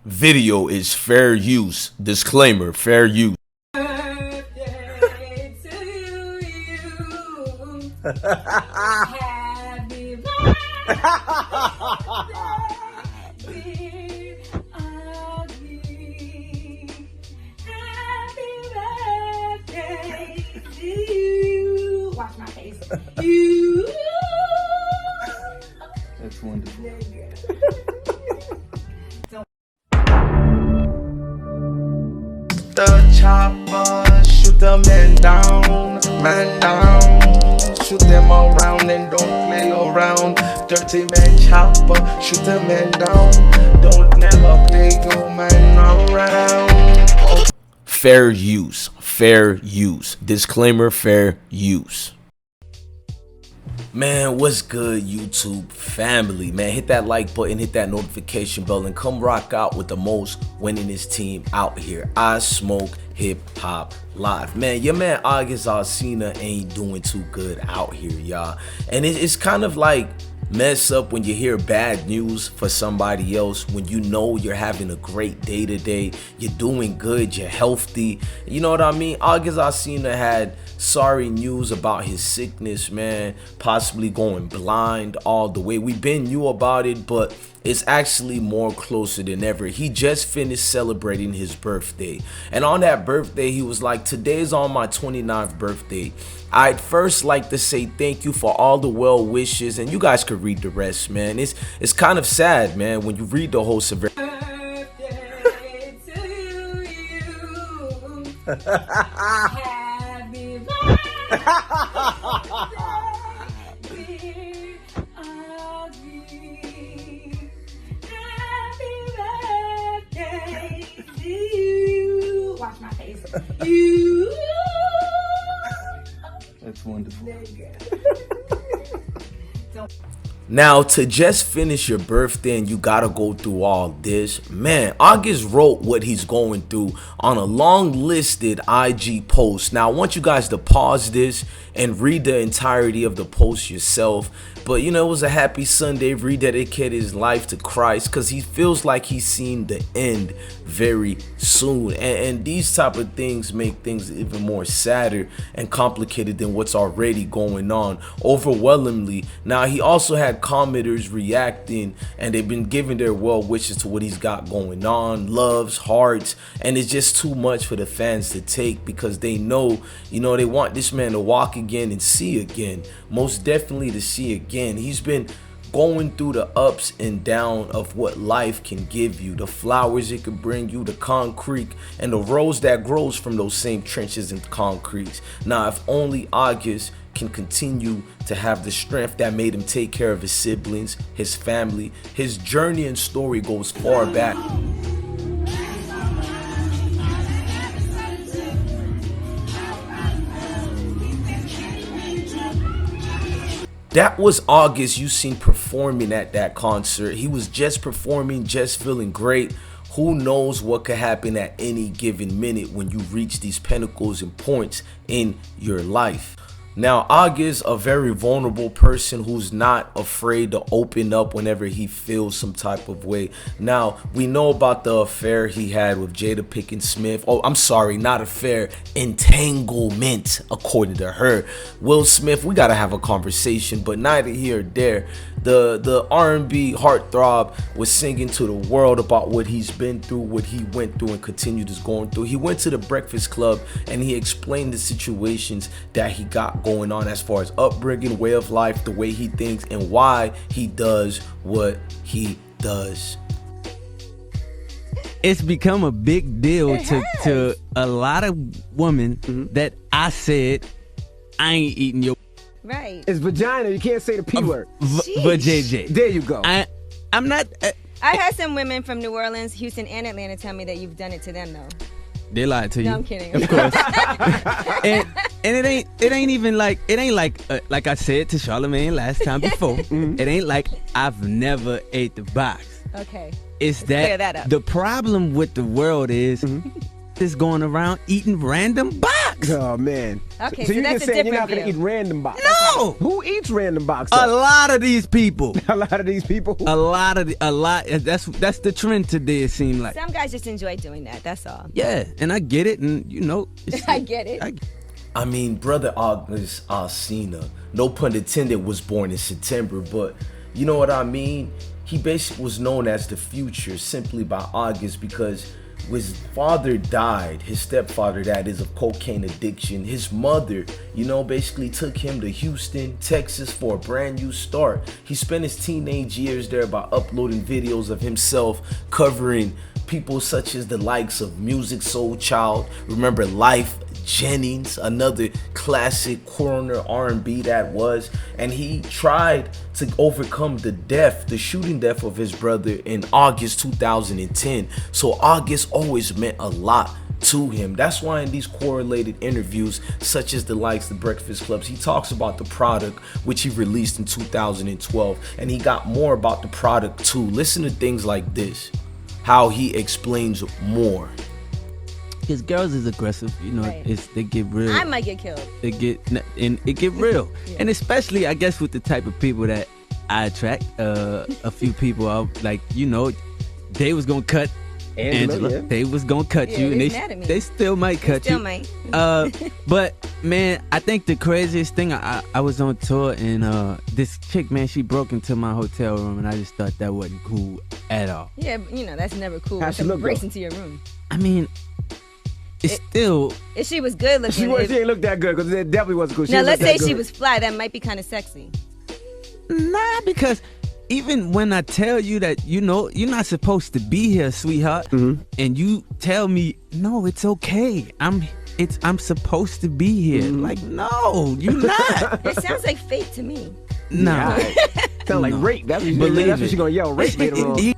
Video is fair use. Disclaimer, fair use. Birthday to you. Happy birthday, dear Augie. Happy birthday to you. Watch my face. You. That's wonderful. The chopper, shoot the man down, shoot them around and don't play around. Dirty man chopper, shoot the man down, don't never play your man around. Oh. Fair use. Fair use. Disclaimer, fair use. Man, what's good, YouTube family? Man, hit that like button, hit that notification bell, and come rock out with the most winningest team out here. I Smoke Hip Hop Live. Man, your man August Alsina ain't doing too good out here, y'all. And it's kind of like mess up when you hear bad news for somebody else, when you know you're having a great day today, you're doing good, you're healthy. You know what I mean? August Alsina had sorry news about his sickness, man, possibly going blind all the way. We've been knew about it, but it's actually more closer than ever. He just finished celebrating his birthday, and on that birthday he was like, today's on my 29th birthday. I'd first like to say thank you for all the well wishes, and you guys could read the rest, man. It's kind of sad, man, when you read the whole severity. Birthday to you. Happy birthday, dear Augie. Happy birthday to you. Watch my face. You. That's wonderful. Now, to just finish your birthday and you gotta go through all this, man, August wrote what he's going through on a long listed IG post. Now, I want you guys to pause this and read the entirety of the post yourself. But you know, it was a happy Sunday, rededicated his life to Christ, because he feels like he's seen the end very soon. And these type of things make things even more sadder and complicated than what's already going on overwhelmingly. Now, he also had commenters reacting, and they've been giving their well wishes to what he's got going on, loves, hearts, and it's just too much for the fans to take, because they know, you know, they want this man to walk again and see again, most definitely to see again. He's been going through the ups and downs of what life can give you, the flowers it can bring you, the concrete, and the rose that grows from those same trenches and concretes. Now, if only August can continue to have the strength that made him take care of his siblings, his family. His journey and story goes far back. That was August you seen performing at that concert. He was just performing, just feeling great. Who knows what could happen at any given minute when you reach these pinnacles and points in your life. Now, August, a very vulnerable person who's not afraid to open up whenever he feels some type of way. Now, we know about the affair he had with Jada Pinkett Smith. Oh, I'm sorry, not affair, entanglement, according to her. Will Smith, we gotta have a conversation, but neither here or there. The R&B heartthrob was singing to the world about what he's been through, what he went through and continued is going through. He went to the Breakfast Club and he explained the situations that he got going on as far as upbringing, way of life, the way he thinks, and why he does what he does. It's become a big deal to a lot of women that I said, I ain't eating your Right. It's vagina. You can't say the P word. JJ. There you go. I'm not. I had some women from New Orleans, Houston, and Atlanta tell me that you've done it to them, though. They lied to you. No, I'm kidding. Of course. and it ain't even like, it ain't like I said to Charlamagne last time before. It ain't like I've never ate the box. Okay. It's clear that up. The problem with the world is is going around eating random box. box. Oh man. Okay, so so you that's just a saying you're different not gonna view. eat random box? No, Who eats random box? a though? lot of these people. A lot of these people. A lot. That's the trend today. It seemed like. Some guys just enjoy doing that. That's all. Yeah, and I get it, and you know, I get it. I mean, brother August Alsina, no pun intended, was born in September, but you know what I mean? He basically was known as the future simply by August because his father died, his stepfather that is, of cocaine addiction. His mother, basically took him to Houston, Texas for a brand new start. He spent his teenage years there by uploading videos of himself covering people such as the likes of Music Soul Child, remember Life Jennings, another classic corner R&B that was, and he tried to overcome the shooting death of his brother in August 2010. So August always meant a lot to him. That's why in these correlated interviews, such as the likes of the Breakfast Clubs, he talks about the product which he released in 2012, and he got more about the product too. Listen to things like this, how he explains more. Because girls is aggressive, Right. they get real. I might get killed. It get real, and especially I guess with the type of people that I attract. A few people are like, they was gonna cut Angela. Yeah. They was gonna cut Yeah, you, and they mad at me. they still might cut Still you. might. But man, I think the craziest thing, I was on tour and this chick, man, she broke into my hotel room, and I just thought that wasn't cool at all. Yeah, but, that's never cool. How'd when she someone look, breaks though? into your room. I mean, it's still. If she was good looking. She ain't look that good because it definitely wasn't cool. She Now didn't let's look say that she good. was fly. That might be kind of sexy. Nah, because even when I tell you that, you're not supposed to be here, sweetheart, and you tell me, no, it's okay. I'm supposed to be here. Like, no, you're not. It sounds like fate to me. Nah. Sound like No. rape. That's what Believe she's gonna yell. Rape later on.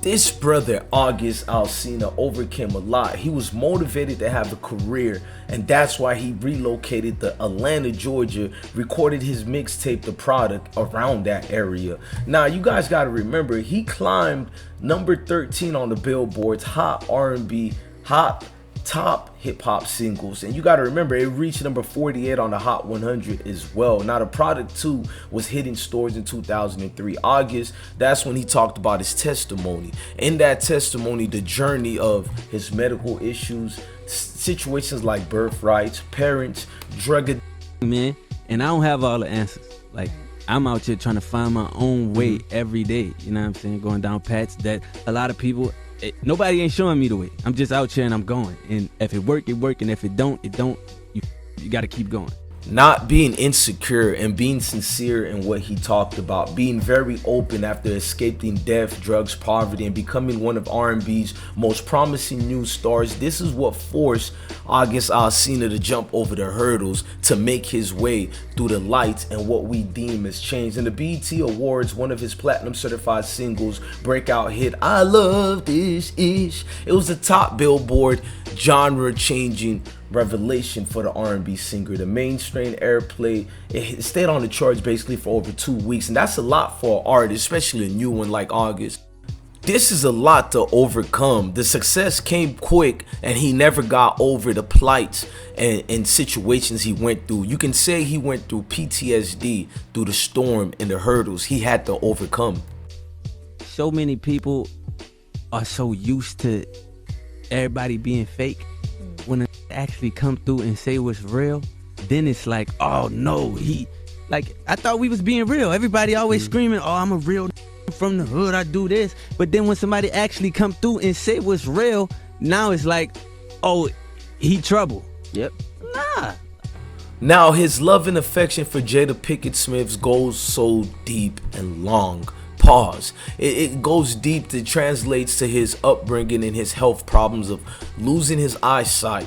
This brother, August Alsina, overcame a lot. He was motivated to have a career, and that's why he relocated to Atlanta, Georgia, recorded his mixtape, The Product, around that area. Now, you guys got to remember, he climbed number 13 on the Billboard's Hot R&B, Hot Top Hip Hop Singles, and you got to remember it reached number 48 on the Hot 100 as well. Now the product too was hitting stores in 2003 August. That's when he talked about his testimony. In that testimony, the journey of his medical issues, situations like birthrights, parents, drug addiction, Man, and I don't have all the answers. Like, I'm out here trying to find my own way every day. You know what I'm saying? Going down paths that a lot of people, nobody ain't showing me the way. I'm just out here and I'm going. And if it work, it work. And if it don't, it don't. You got to keep going. not being insecure and being sincere in what he talked about, being very open after escaping death, drugs, poverty, and becoming one of R&B's most promising new stars. This is what forced August Alsina to jump over the hurdles to make his way through the lights and what we deem as change. In the BET Awards, one of his platinum certified singles, breakout hit I Love This Ish, it was the top Billboard genre changing revelation for the R&B singer. The mainstream airplay, it stayed on the charts basically for over 2 weeks, and that's a lot for an artist, especially a new one like August. This is a lot to overcome. The success came quick, and he never got over the plights and situations he went through. You can say he went through PTSD through the storm and the hurdles he had to overcome. So many people are so used to everybody being fake. When it actually come through and say what's real, then it's like, oh no, I thought we was being real. Everybody always screaming, oh, I'm a real from the hood, I do this. But then when somebody actually come through and say what's real, now it's like, oh, he trouble. Yep. Nah. Now, his love and affection for Jada Pinkett Smith goes so deep and long. Pause. It goes deep. It translates to his upbringing and his health problems of losing his eyesight.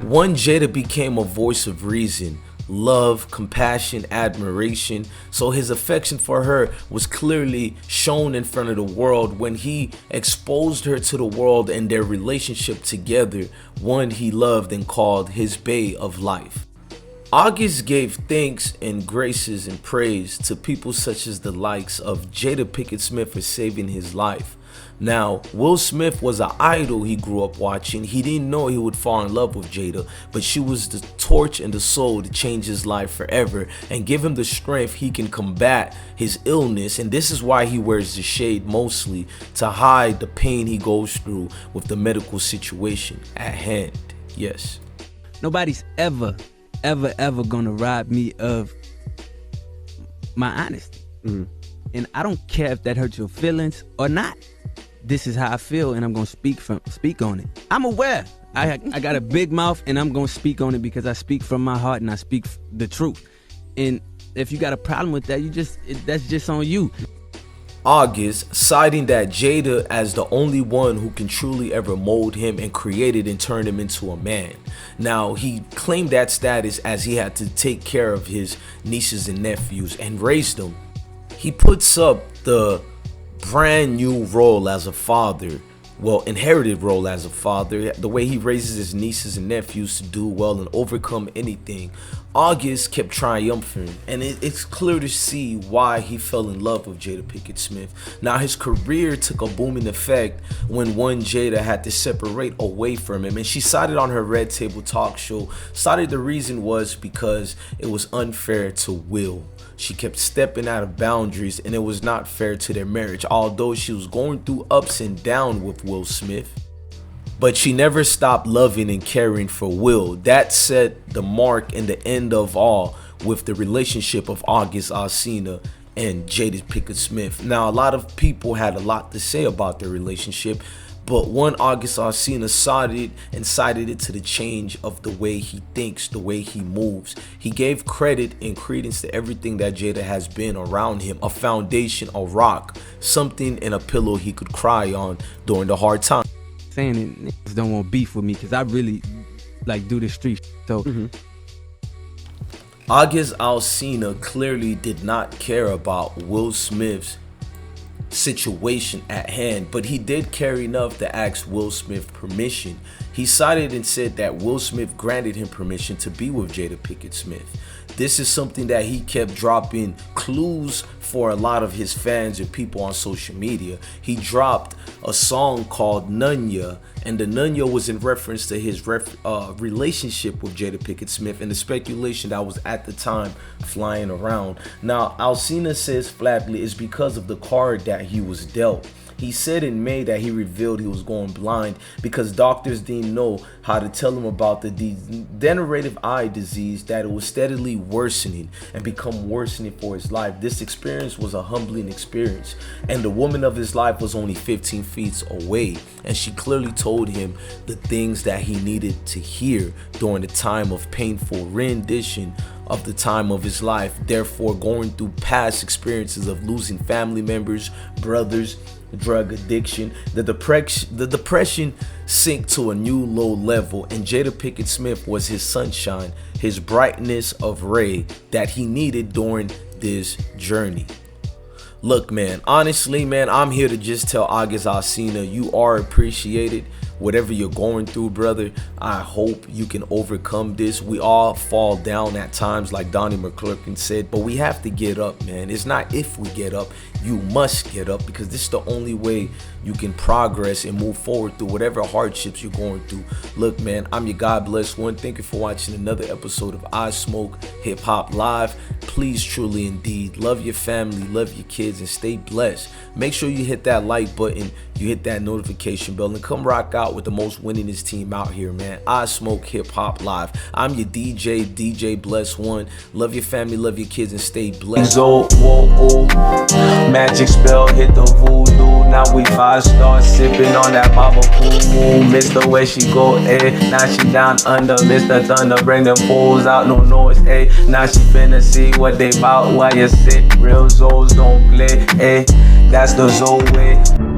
One, Jada became a voice of reason, love, compassion, admiration. So his affection for her was clearly shown in front of the world when he exposed her to the world and their relationship together, one he loved and called his bae of life. August gave thanks and graces and praise to people such as the likes of Jada Pinkett Smith for saving his life, Now, Will Smith was an idol he grew up watching. He didn't know he would fall in love with Jada, but she was the torch and the soul to change his life forever and give him the strength he can combat his illness. And this is why he wears the shade mostly, to hide the pain he goes through with the medical situation at hand. Yes. Nobody's ever gonna rob me of my honesty. And I don't care if that hurts your feelings or not. This is how I feel, and I'm gonna speak on it. I'm aware. I got a big mouth, and I'm gonna speak on it because I speak from my heart and I speak the truth. And if you got a problem with that, that's just on you. August, citing that Jada as the only one who can truly ever mold him and created and turn him into a man. Now, he claimed that status as he had to take care of his nieces and nephews and raise them. He puts up the brand new role as a father, well, inherited role as a father, the way he raises his nieces and nephews to do well and overcome anything. August kept triumphing, and it's clear to see why he fell in love with Jada Pinkett Smith. Now, his career took a booming effect when one Jada had to separate away from him, and she cited on her Red Table Talk show, cited the reason was because it was unfair to Will. She kept stepping out of boundaries, and it was not fair to their marriage, although she was going through ups and downs with Will Smith. But she never stopped loving and caring for Will. That set the mark and the end of all with the relationship of August Alsina and Jada Pinkett Smith. Now, a lot of people had a lot to say about their relationship, but one August Alsina cited it to the change of the way he thinks, the way he moves. He gave credit and credence to everything that Jada has been around him, a foundation, a rock, something and a pillow he could cry on during the hard time. Saying it, niggas don't want beef with me because I really do the street. So August Alsina clearly did not care about Will Smith's situation at hand, but he did care enough to ask Will Smith permission. He cited and said that Will Smith granted him permission to be with Jada Pinkett Smith. This is something that he kept dropping clues for a lot of his fans and people on social media. He dropped a song called Nunya, and the Nunya was in reference to his relationship with Jada Pinkett Smith and the speculation that was at the time flying around. Now, Alsina says flatly it's because of the card that he was dealt. He said in May that he revealed he was going blind because doctors didn't know how to tell him about the degenerative eye disease, that it was steadily worsening and become worsening for his life. This experience was a humbling experience, and the woman of his life was only 15 feet away, and she clearly told him the things that he needed to hear during the time of painful rendition of the time of his life, therefore going through past experiences of losing family members, brothers, drug addiction. The depression sank to a new low level, and Jada Pinkett Smith was his sunshine, his brightness of ray that he needed during this journey. Look, man, honestly, man, I'm here to just tell August Alsina, you are appreciated. Whatever you're going through, brother, I hope you can overcome this. We all fall down at times, like Donnie McClurkin said, but we have to get up, man. It's not if we get up, you must get up, because this is the only way you can progress and move forward through whatever hardships you're going through. Look, man, I'm your God bless one. Thank you for watching another episode of I Smoke Hip Hop Live. Please, truly indeed, love your family, love your kids, and stay blessed. Make sure you hit that like button, you hit that notification bell, and come rock out with the most winningest team out here, man. I Smoke Hip Hop Live. I'm your DJ Bless One. Love your family, love your kids, and stay blessed. Magic spell hit the voodoo. Now we 5-star sipping on that baba poo. Miss the way she go, now she down under. Mr. Thunder bring them fools out, no noise, now she finna see what they bout while you sit. Real Zoes don't play, that's the Zoe way.